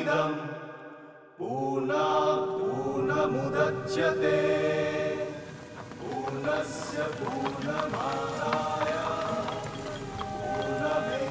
पूर्णमदमिदं पूर्णात् पूर्णमुदच्यते पूर्णस्य पूर्णमादाय पूर्णमेवावशिष्यते।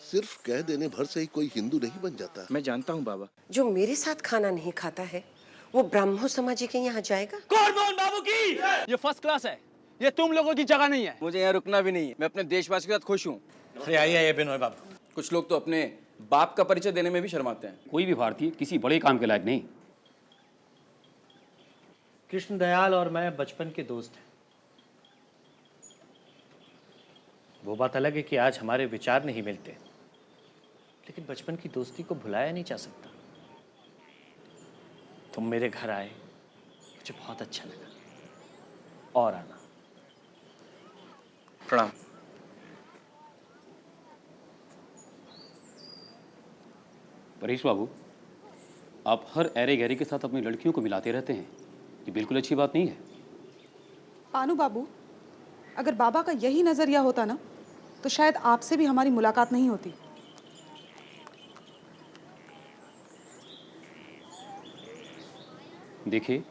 सिर्फ कह देने भर से ही कोई हिंदू नहीं बन जाता। मैं जानता हूँ बाबा। जो मेरे साथ खाना नहीं खाता है वो ब्राह्मो समाजी के यहाँ जाएगा। मोहन बाबू की ये फर्स्ट क्लास है, ये तुम लोगों की जगह नहीं है। मुझे यहाँ रुकना भी नहीं है, मैं अपने देशवासी के साथ खुश हूँ। अरे आइए बिनोय बाबू। कुछ लोग तो अपने बाप का परिचय देने में भी शर्माते हैं। कोई भी भारतीय किसी बड़े काम के लायक नहीं। कृष्णदयाल और मैं बचपन के दोस्त हैं। वो बात अलग है कि आज हमारे विचार नहीं मिलते, लेकिन बचपन की दोस्ती को भुलाया नहीं जा सकता। तुम मेरे घर आए, मुझे बहुत अच्छा लगा। और आना। प्रणाम। परेश बाबू, आप हर ऐरे गहरे के साथ अपनी लड़कियों को मिलाते रहते हैं, ये बिल्कुल अच्छी बात नहीं है। पानू बाबू, अगर बाबा का यही नजरिया होता ना तो शायद आपसे भी हमारी मुलाकात नहीं होती। देखिए,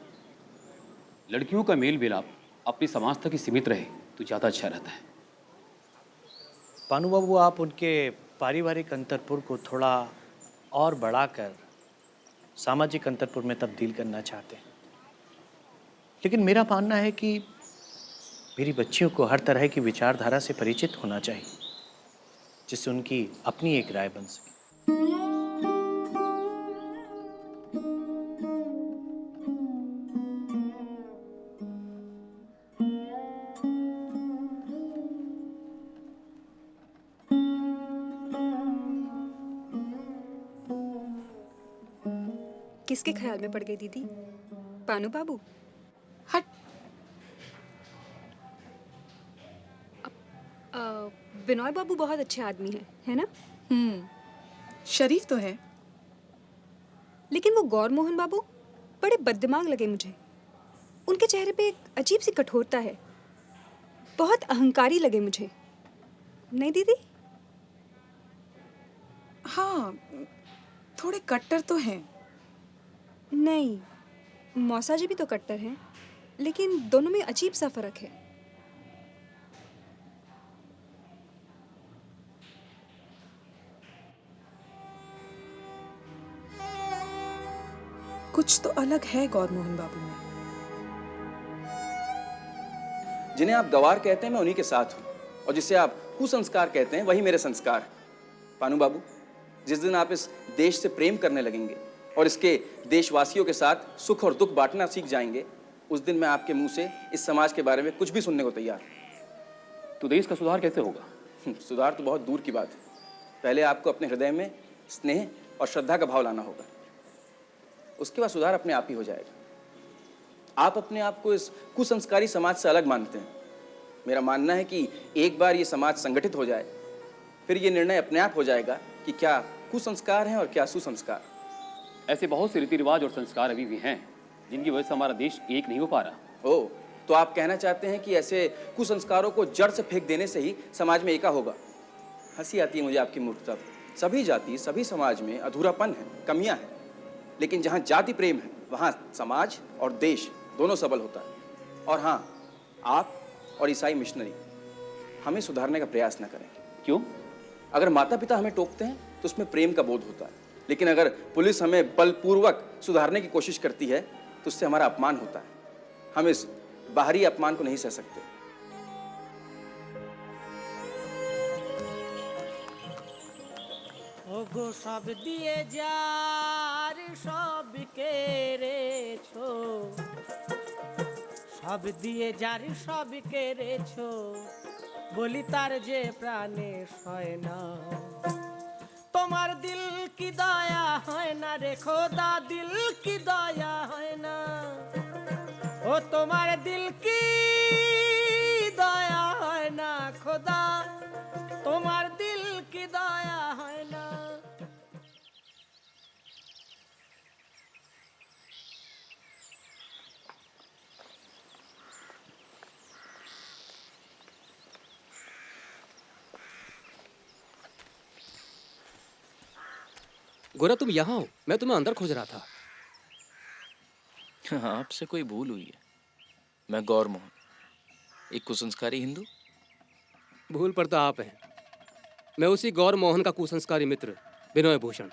लड़कियों का मेल मिलाप अपनी समाज तक ही सीमित रहे तो ज़्यादा अच्छा रहता है। पानू बाबू, आप उनके पारिवारिक अंतरपुर को थोड़ा और बढ़ाकर सामाजिक अंतरपुर में तब्दील करना चाहते हैं, लेकिन मेरा मानना है कि मेरी बच्चियों को हर तरह की विचारधारा से परिचित होना चाहिए, जिससे उनकी अपनी एक राय बन सके। किसके ख्याल में पड़ गई दीदी? पानू बाबू? हट। बिनोय बाबू बहुत अच्छे आदमी हैं, है ना? शरीफ तो है, लेकिन वो गौर मोहन बाबू बड़े बददिमाग लगे मुझे। उनके चेहरे पे एक अजीब सी कठोरता है, बहुत अहंकारी लगे मुझे। नहीं दीदी? हाँ, थोड़े कट्टर तो हैं। नहीं, मौसा जी भी तो कट्टर हैं, लेकिन दोनों में अजीब सा फर्क है। कुछ तो अलग है गौर मोहन बाबू में। जिन्हें आप गवार कहते हैं मैं उन्हीं के साथ हूँ, और जिसे आप कुसंस्कार कहते हैं वही मेरे संस्कार। पानू बाबू, जिस दिन आप इस देश से प्रेम करने लगेंगे और इसके देशवासियों के साथ सुख और दुख बांटना सीख जाएंगे, उस दिन मैं आपके मुंह से इस समाज के बारे में कुछ भी सुनने को तैयार हूं। तो देश का सुधार कैसे होगा? सुधार तो बहुत दूर की बात है। पहले आपको अपने हृदय में स्नेह और श्रद्धा का भाव लाना होगा, उसके बाद सुधार अपने आप ही हो जाएगा। आप अपने आप को इस कुसंस्कारी समाज से अलग मानते हैं। मेरा मानना है कि एक बार ये समाज संगठित हो जाए, फिर ये निर्णय अपने आप हो जाएगा कि क्या कुसंस्कार है और क्या सुसंस्कार। ऐसे बहुत से रीति रिवाज और संस्कार अभी भी हैं जिनकी वजह से हमारा देश एक नहीं हो पा रहा। ओह, तो आप कहना चाहते हैं कि ऐसे कुसंस्कारों को जड़ से फेंक देने से ही समाज में एका होगा। हंसी आती है मुझे आपकी मूर्खता पर। सभी जाति, सभी समाज में अधूरापन है, कमियां हैं, लेकिन जहां जाति प्रेम है वहां समाज और देश दोनों सबल होता है। और हाँ, आप और ईसाई मिशनरी हमें सुधारने का प्रयास न करें। क्यों? अगर माता पिता हमें टोकते हैं तो उसमें प्रेम का बोध होता है, लेकिन अगर पुलिस हमें बलपूर्वक सुधारने की कोशिश करती है तो उससे हमारा अपमान होता है। हम इस बाहरी अपमान को नहीं सह सकते। ওগো সব দিয়ে যার সব কেড়েছো, সব দিয়ে যার সব কেড়েছো, বলি তার যে প্রাণে সয় না। তোমার দিল কি দয়া হয় না রে খোদা, দিল কি দয়া হয় না। ও তোমার দিল কি দয়া হয় না খোদা, তোমার দিল কি দয়া হয় না। गोरा तुम यहाँ हो, मैं तुम्हें अंदर खोज रहा था। आपसे कोई भूल हुई है। मैं गौर मोहन, एक कुसंस्कारी हिंदू। भूल पर तो आप हैं। मैं उसी गौर मोहन का कुसंस्कारी मित्र विनय भूषण।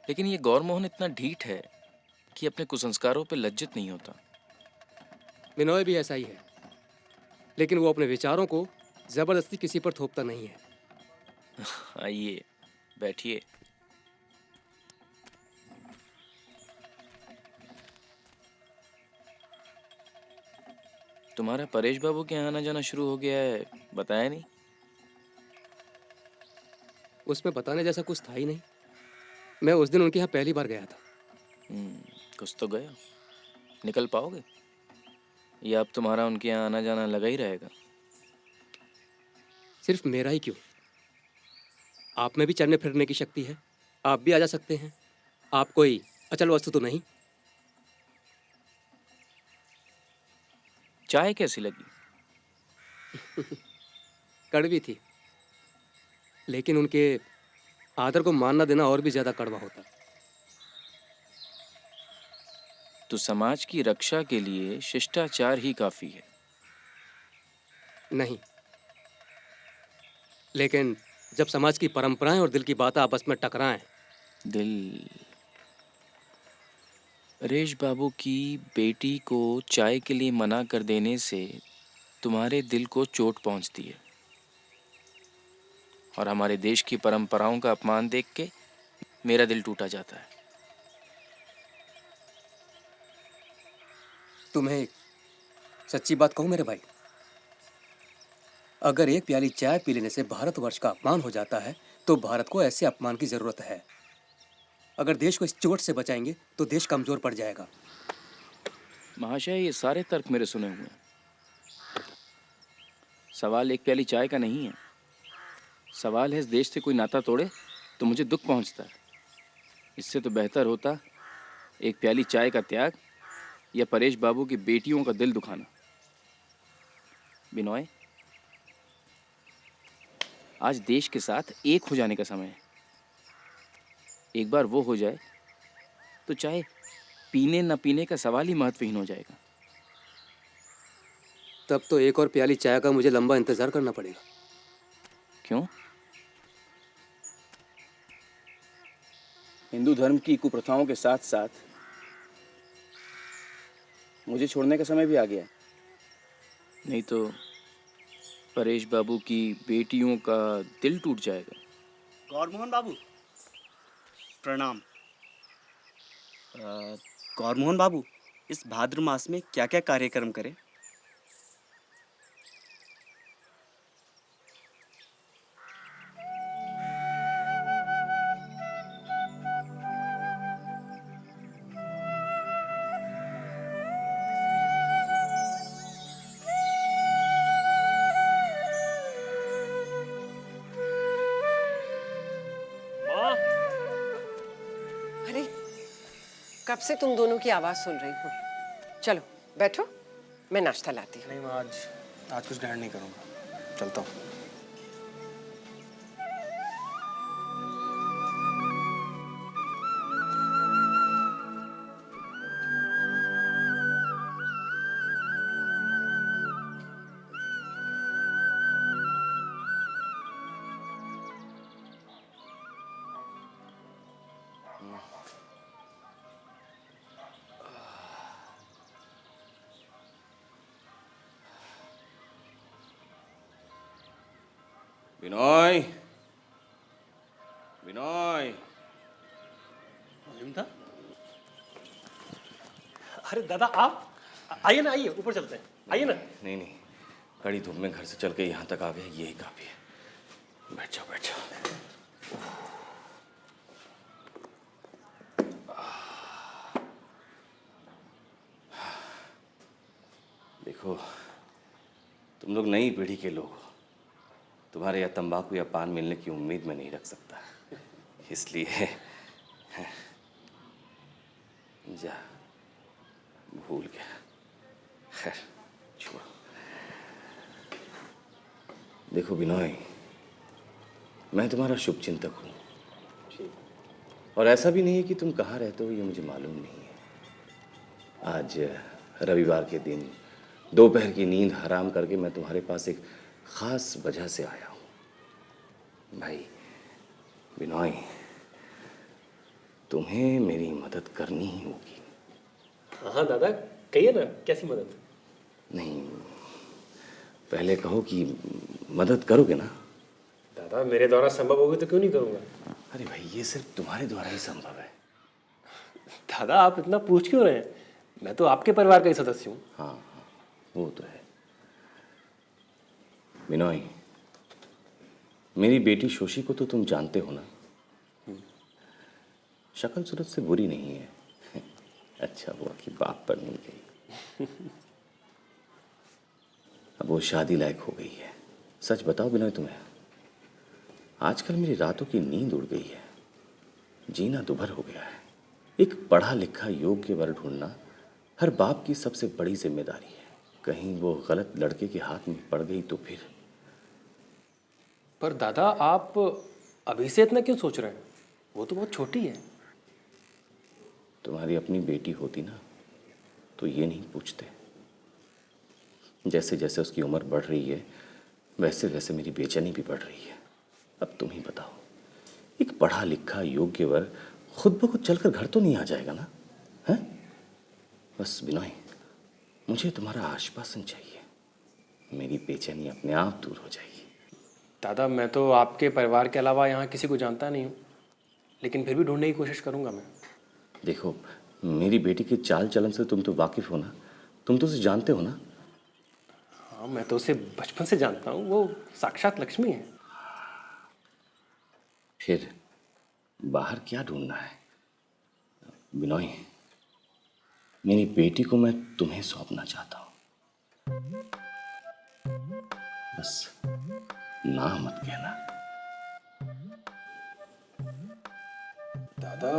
लेकिन ये गौर मोहन इतना ढीठ है कि अपने कुसंस्कारों पे लज्जित नहीं होता। विनय भी ऐसा ही है, लेकिन वो अपने विचारों को जबरदस्ती किसी पर थोपता नहीं है। आइए बैठिए। तुम्हारा परेश बाबू के यहाँ आना जाना शुरू हो गया है, बताया नहीं? उसमें बताने जैसा कुछ था ही नहीं। मैं उस दिन उनके यहाँ पहली बार गया था। कुछ तो गया। निकल पाओगे या अब तुम्हारा उनके यहाँ आना जाना लगा ही रहेगा? सिर्फ मेरा ही क्यों, आप में भी चलने फिरने की शक्ति है, आप भी आ जा सकते हैं। आप कोई अचल वस्तु तो नहीं। चाय कैसी लगी? कड़वी थी, लेकिन उनके आदर को मानना देना और भी ज्यादा कड़वा होता। तो समाज की रक्षा के लिए शिष्टाचार ही काफी है। नहीं, लेकिन जब समाज की परंपराएं और दिल की बातें आपस में टकराएं। दिल। परेश बाबू की बेटी को चाय के लिए मना कर देने से तुम्हारे दिल को चोट पहुंचती है, और हमारे देश की परंपराओं का अपमान देख के मेरा दिल टूटा जाता है। तुम्हें एक सच्ची बात कहूं मेरे भाई, अगर एक प्याली चाय पी लेने से भारतवर्ष का अपमान हो जाता है तो भारत को ऐसे अपमान की जरूरत है। अगर देश को इस चोट से बचाएंगे तो देश कमजोर पड़ जाएगा। महाशय, ये सारे तर्क मेरे सुने हुए हैं। सवाल एक प्याली चाय का नहीं है। सवाल है इस देश से कोई नाता तोड़े तो मुझे दुख पहुंचता है। इससे तो बेहतर होता एक प्याली चाय का त्याग या परेश बाबू की बेटियों का दिल दुखाना। बिनोय, आज देश के साथ एक हो जाने का समय है। एक बार वो हो जाए तो चाहे पीने न पीने का सवाल ही महत्वहीन हो जाएगा। तब तो एक और प्याली चाय का मुझे लंबा इंतजार करना पड़ेगा। क्यों? हिंदू धर्म की कुप्रथाओं के साथ साथ मुझे छोड़ने का समय भी आ गया। नहीं तो परेश बाबू की बेटियों का दिल टूट जाएगा। गौरमोहन बाबू प्रणाम। गौरमोहन बाबू, इस भाद्र मास में क्या क्या कार्यक्रम करें? अरे कब से तुम दोनों की आवाज सुन रही हूँ। चलो बैठो, मैं नाश्ता लाती हूँ। नहीं मैं आज कुछ ग्रहण नहीं करूँगा, चलता हूँ। बिनोय, बिनोय। था? अरे दादा आप आइए ना, आइए ऊपर चलते हैं, आइए ना। नहीं नहीं, कड़ी धूप में घर से चल के यहाँ तक आ गए, यही काफी है। बैठ जाओ, बैठ जाओ। देखो, तुम लोग नई पीढ़ी के लोग हो, तुम्हारे या तंबाकू या पान मिलने की उम्मीद मैं नहीं रख सकता, इसलिए जा, भूल गया। खैर छोड़ो। देखो बिनोय, मैं तुम्हारा शुभचिंतक हूँ, और ऐसा भी नहीं है कि तुम कहाँ रहते हो ये मुझे मालूम नहीं है। आज रविवार के दिन दोपहर की नींद हराम करके मैं तुम्हारे पास एक खास वजह से आया हूँ। भाई बिनोय, तुम्हें मेरी मदद करनी ही होगी। हाँ दादा, कहिए ना, कैसी मदद? नहीं, पहले कहो कि मदद करोगे ना? दादा मेरे द्वारा संभव होगी तो क्यों नहीं करूँगा। अरे भाई, ये सिर्फ तुम्हारे द्वारा ही संभव है। दादा आप इतना पूछ क्यों रहे हैं? मैं तो आपके परिवार का ही सदस्य हूँ। हाँ हाँ, वो तो है। बिनोय, मेरी बेटी शोशी को तो तुम जानते हो ना? शक्ल सूरत से बुरी नहीं है। अच्छा हुआ कि बाप पर नहीं गई। अब वो शादी लायक हो गई है। सच बताओ बिनोय तुम्हें, आजकल मेरी रातों की नींद उड़ गई है, जीना दुभर हो गया है। एक पढ़ा लिखा योग्य वर ढूंढना हर बाप की सबसे बड़ी जिम्मेदारी है। कहीं वो गलत लड़के के हाथ में पड़ गई तो फिर। पर दादा आप अभी से इतना क्यों सोच रहे हैं? वो तो बहुत छोटी है। तुम्हारी अपनी बेटी होती ना तो ये नहीं पूछते। जैसे जैसे उसकी उम्र बढ़ रही है वैसे वैसे मेरी बेचैनी भी बढ़ रही है। अब तुम ही बताओ, एक पढ़ा लिखा योग्य वर खुद ब खुद चलकर घर तो नहीं आ जाएगा ना? हैं? बस बिनोय, मुझे तुम्हारा आश्वासन चाहिए, मेरी बेचैनी अपने आप दूर हो जाएगी। दादा मैं तो आपके परिवार के अलावा यहाँ किसी को जानता नहीं हूँ, लेकिन फिर भी ढूंढने की कोशिश करूँगा मैं। देखो, मेरी बेटी के चाल चलन से तुम तो वाकिफ हो ना, तुम तो उसे जानते हो ना? हाँ मैं तो उसे बचपन से जानता हूँ, वो साक्षात लक्ष्मी है। फिर बाहर क्या ढूंढना है? बिनोय, मेरी बेटी को मैं तुम्हें सौंपना चाहता हूँ, बस ना मत कहना। दादा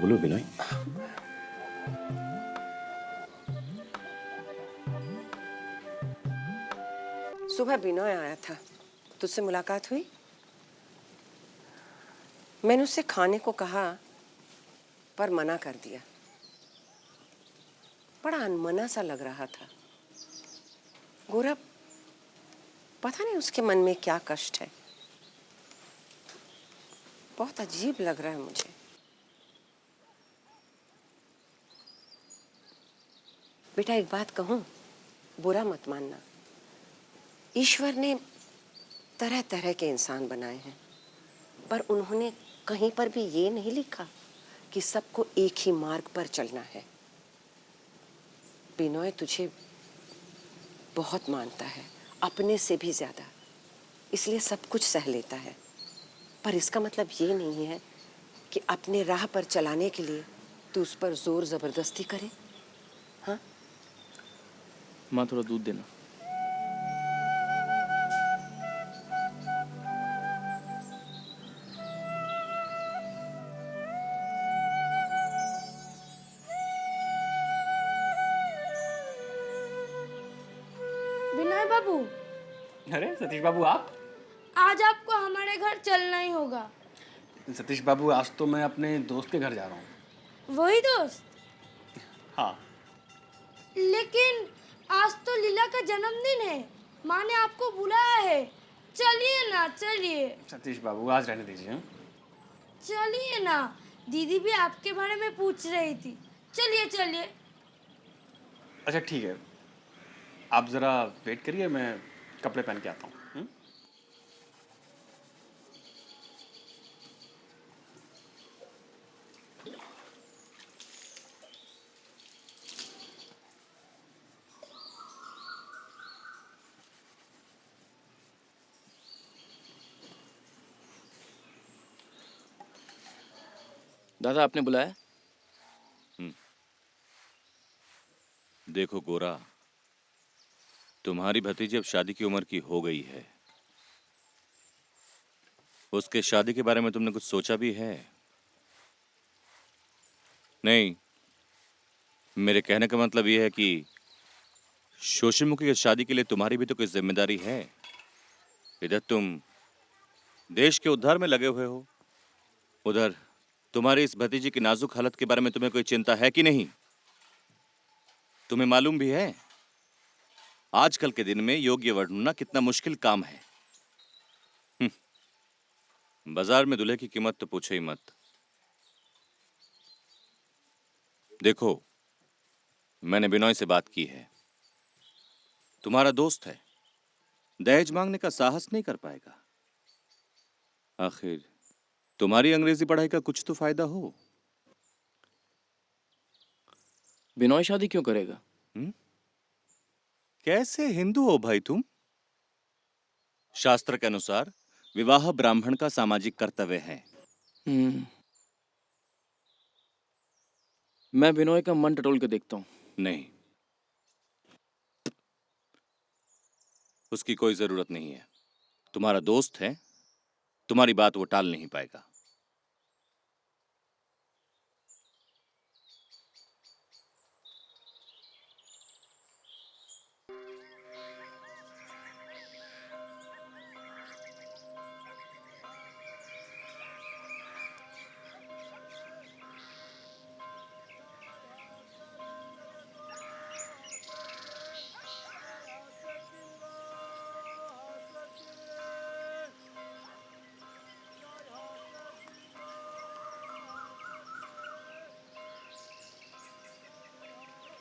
बोलो बिनोय। सुबह बिनोय आया था, तुझसे मुलाकात हुई? मैंने उससे खाने को कहा पर मना कर दिया। बड़ा अनमना सा लग रहा था। गौरव, पता नहीं उसके मन में क्या कष्ट है, बहुत अजीब लग रहा है मुझे। बेटा एक बात कहूं, बुरा मत मानना। ईश्वर ने तरह तरह के इंसान बनाए हैं, पर उन्होंने कहीं पर भी ये नहीं लिखा कि सबको एक ही मार्ग पर चलना है। बिनोय तुझे बहुत मानता है, अपने से भी ज्यादा, इसलिए सब कुछ सह लेता है। पर इसका मतलब ये नहीं है कि अपने राह पर चलाने के लिए तू उस पर जोर जबरदस्ती करे। हाँ माँ, थोड़ा दूध देना। विनय बाबू। अरे सतीश बाबू, आप? आज आपको हमारे घर चलना ही होगा। सतीश बाबू, आज तो मैं अपने दोस्त के घर जा रहा हूँ। वही दोस्त? हाँ। लेकिन आज तो लीला का जन्मदिन है, माँ ने आपको बुलाया है। चलिए ना, चलिए। सतीश बाबू, आज रहने दीजिए। चलिए ना, दीदी भी आपके बारे में पूछ रही थी। चलिए चलिए। अच्छा ठीक है, आप ज़रा वेट करिए, मैं कपड़े पहन के आता हूँ। दादा आपने बुलाया? देखो गोरा, तुम्हारी भतीजी अब शादी की उम्र की हो गई है। उसके शादी के बारे में तुमने कुछ सोचा भी है? नहीं, मेरे कहने का मतलब यह है कि शोशिमुखी की शादी के लिए तुम्हारी भी तो कोई जिम्मेदारी है। इधर तुम देश के उद्धार में लगे हुए हो, उधर तुम्हारी इस भतीजी की नाजुक हालत के बारे में तुम्हें कोई चिंता है कि नहीं? तुम्हें मालूम भी है आजकल के दिन में योग्य वर ढूंढना कितना मुश्किल काम है। बाजार में दूल्हे की कीमत तो पूछो ही मत। देखो, मैंने बिनोय से बात की है, तुम्हारा दोस्त है, दहेज मांगने का साहस नहीं कर पाएगा। आखिर तुम्हारी अंग्रेजी पढ़ाई का कुछ तो फायदा हो। बिनोय शादी क्यों करेगा? कैसे हिंदू हो भाई तुम? शास्त्र के अनुसार विवाह ब्राह्मण का सामाजिक कर्तव्य है। मैं बिनोय का मन टटोल के देखता हूं। नहीं, उसकी कोई जरूरत नहीं है। तुम्हारा दोस्त है, तुम्हारी बात वो टाल नहीं पाएगा।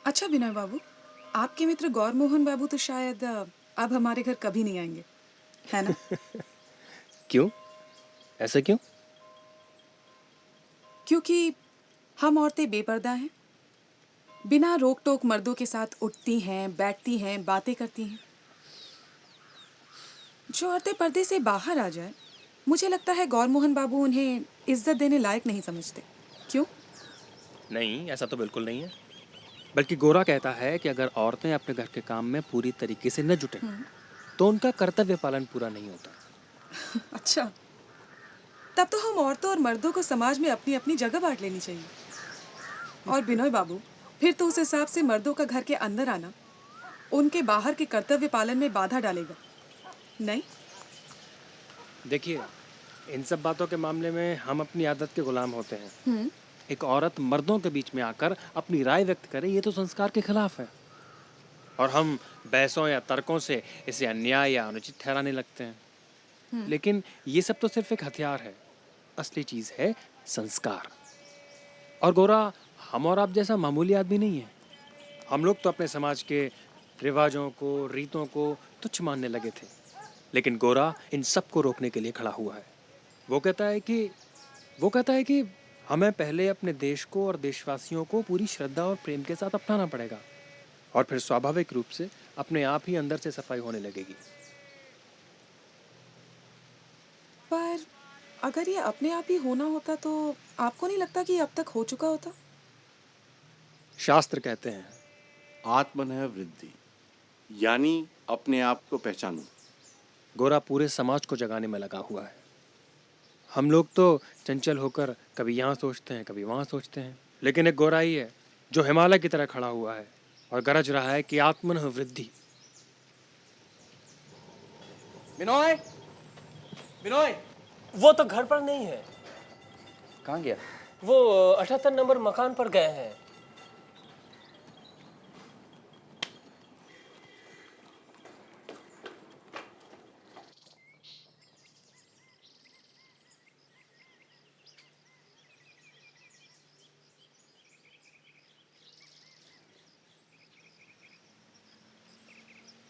अच्छा विनय बाबू, आपके मित्र गौर मोहन बाबू तो शायद अब हमारे घर कभी नहीं आएंगे, है ना? क्यों? ऐसा क्यों? क्योंकि हम औरतें बेपर्दा हैं, बिना रोक टोक मर्दों के साथ उठती हैं, बैठती हैं, बातें करती हैं। जो औरतें पर्दे से बाहर आ जाए, मुझे लगता है गौर मोहन बाबू उन्हें इज्जत देने लायक नहीं समझते। क्यों? नहीं, ऐसा तो बिल्कुल नहीं है। बल्कि गोरा कहता है कि अगर औरतें अपने घर के काम में पूरी तरीके से न जुटें तो उनका कर्तव्य पालन पूरा नहीं होता। अच्छा, तब तो हम औरतों और मर्दों को समाज में अपनी अपनी जगह बांट लेनी चाहिए। और बिनोय बाबू, फिर तो उस हिसाब से मर्दों का घर के अंदर आना उनके बाहर के कर्तव्य पालन में बाधा डालेगा, नहीं? देखिए, इन सब बातों के मामले में हम अपनी आदत के गुलाम होते हैं। एक औरत मर्दों के बीच में आकर अपनी राय व्यक्त करे, ये तो संस्कार के खिलाफ है। और हम बहसों या तर्कों से इसे अन्याय या अनुचित ठहराने लगते हैं। लेकिन ये सब तो सिर्फ एक हथियार है, असली चीज है संस्कार। और गोरा हम और आप जैसा मामूली आदमी नहीं है। हम लोग तो अपने समाज के रिवाजों को, रीतों को तुच्छ मानने लगे थे, लेकिन गोरा इन सब को रोकने के लिए खड़ा हुआ है। वो कहता है कि हमें पहले अपने देश को और देशवासियों को पूरी श्रद्धा और प्रेम के साथ अपनाना पड़ेगा, और फिर स्वाभाविक रूप से अपने आप ही अंदर से सफाई होने लगेगी। पर अगर ये अपने आप ही होना होता तो आपको नहीं लगता कि ये अब तक हो चुका होता? शास्त्र कहते हैं आत्मनः वृद्धि, यानी अपने आप को पहचानो। गोरा पूरे समाज को जगाने में लगा हुआ है। हम लोग तो चंचल होकर कभी यहाँ सोचते हैं, कभी वहाँ सोचते हैं, लेकिन एक गोरा ही है जो हिमालय की तरह खड़ा हुआ है और गरज रहा है कि आत्मनः वृद्धि। बिनोय, बिनोय, वो तो घर पर नहीं है। कहाँ गया? वो 78 नंबर मकान पर गए हैं।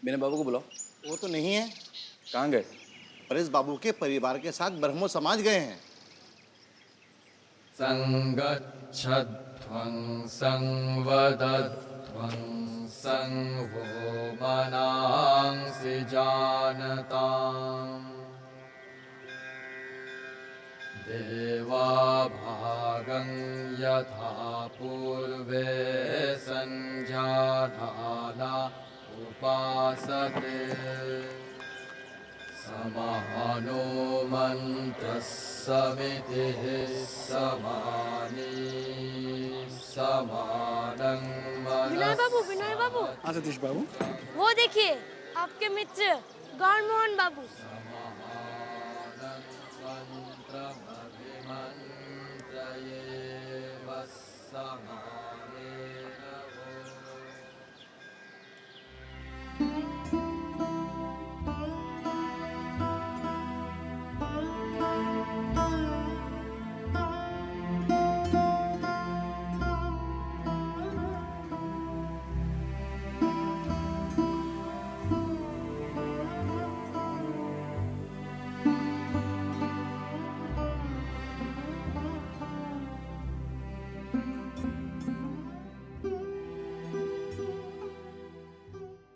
मेरे बाबू को बुलाओ। वो तो नहीं है। कहाँ गए? परेश बाबू के परिवार के साथ ब्रह्मो समाज गए हैं। संगच्छध्वं संवदध्वं संहो मनांसि जानताम् देवा भागं यथा पूर्वे संजानाना उपासते समानो मंत्रः समितिः समानी समानं विनय बाबू हाँ सतीश बाबू। वो देखिए आपके मित्र गौर मोहन बाबू। मंत्रमभिमन्त्रयेव समानि